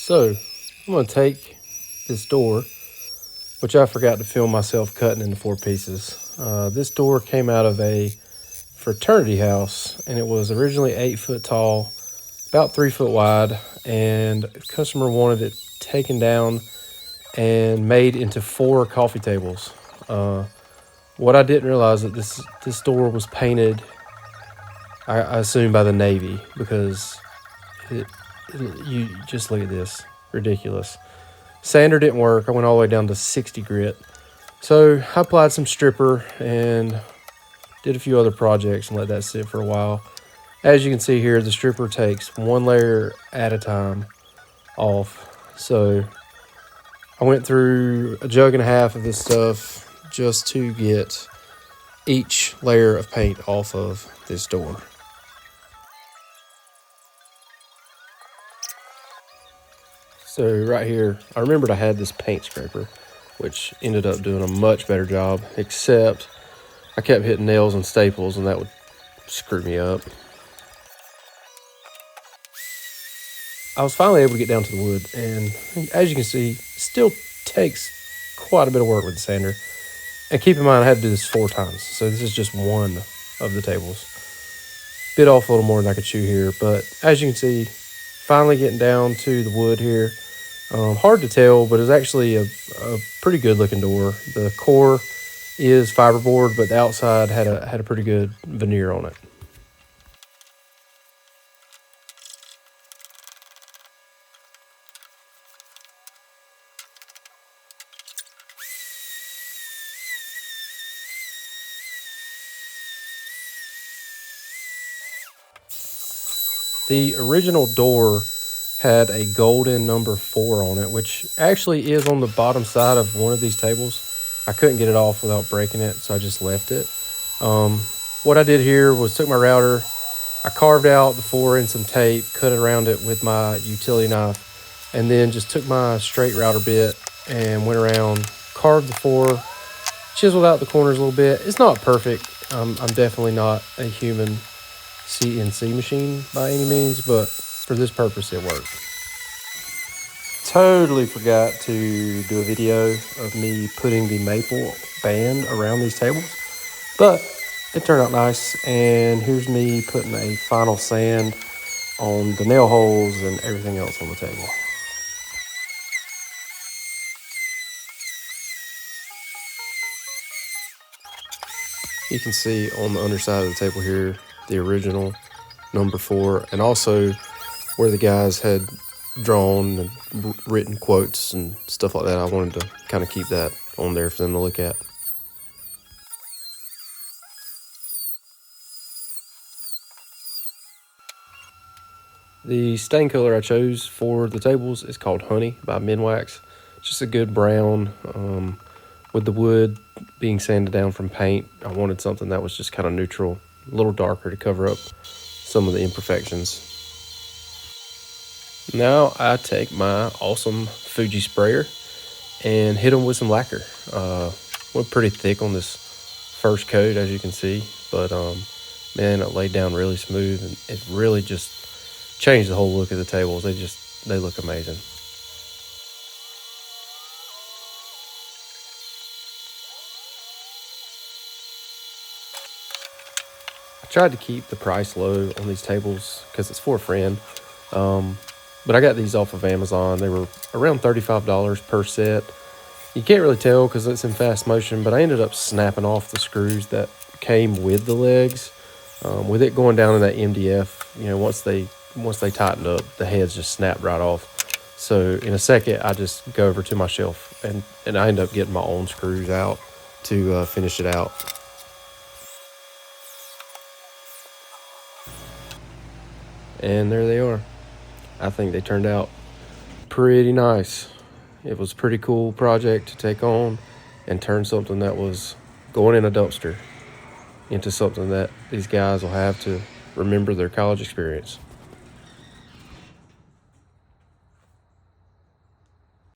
So I'm going to take this door, which I forgot to film myself cutting into 4 pieces. This door came out of a fraternity house, and it was originally 8 foot tall, about 3 foot wide, and the customer wanted it taken down and made into 4 coffee tables. What I didn't realize that this door was painted, I assume, by the Navy, because you just look at this. Ridiculous. Sander didn't work. I went all the way down to 60 grit. So I applied some stripper and did a few other projects and let that sit for a while. As you can see here, the stripper takes 1 layer at a time off. So I went through a jug and a half of this stuff just to get each layer of paint off of this door. So right here, I remembered I had this paint scraper, which ended up doing a much better job, except I kept hitting nails and staples, and that would screw me up. I was finally able to get down to the wood, and as you can see, still takes quite a bit of work with the sander. And keep in mind, I had to do this 4 times, so this is just one of the tables. Bit off a little more than I could chew here, but as you can see, finally getting down to the wood here. Hard to tell, but it's actually a pretty good looking door. The core is fiberboard, but the outside had a pretty good veneer on it. The original door had a golden number 4 on it, which actually is on the bottom side of one of these tables. I couldn't get it off without breaking it, so I just left it. What I did here was took my router, I carved out the 4 in some tape, cut it around it with my utility knife, and then just took my straight router bit and went around, carved the 4, chiseled out the corners a little bit. It's not perfect. I'm definitely not a human CNC machine by any means, but for this purpose it worked. Totally forgot to do a video of me putting the maple band around these tables, but it turned out nice. And here's me putting a final sand on the nail holes and everything else on the table. You can see on the underside of the table here the original number 4, and also where the guys had drawn and written quotes and stuff like that. I wanted to kind of keep that on there for them to look at. The stain color I chose for the tables is called Honey by Minwax. Just a good brown. With the wood being sanded down from paint, I wanted something that was just kind of neutral, a little darker to cover up some of the imperfections. Now I take my awesome Fuji sprayer and hit them with some lacquer. Went pretty thick on this first coat, as you can see, but man, it laid down really smooth, and it really just changed the whole look of the tables. They look amazing. I tried to keep the price low on these tables because it's for a friend. But I got these off of Amazon. They were around $35 per set. You can't really tell because it's in fast motion, but I ended up snapping off the screws that came with the legs. With it going down in that MDF, once they tightened up, the heads just snapped right off. So in a second, I just go over to my shelf and I end up getting my own screws out to finish it out. And there they are. I think they turned out pretty nice. It was a pretty cool project to take on and turn something that was going in a dumpster into something that these guys will have to remember their college experience.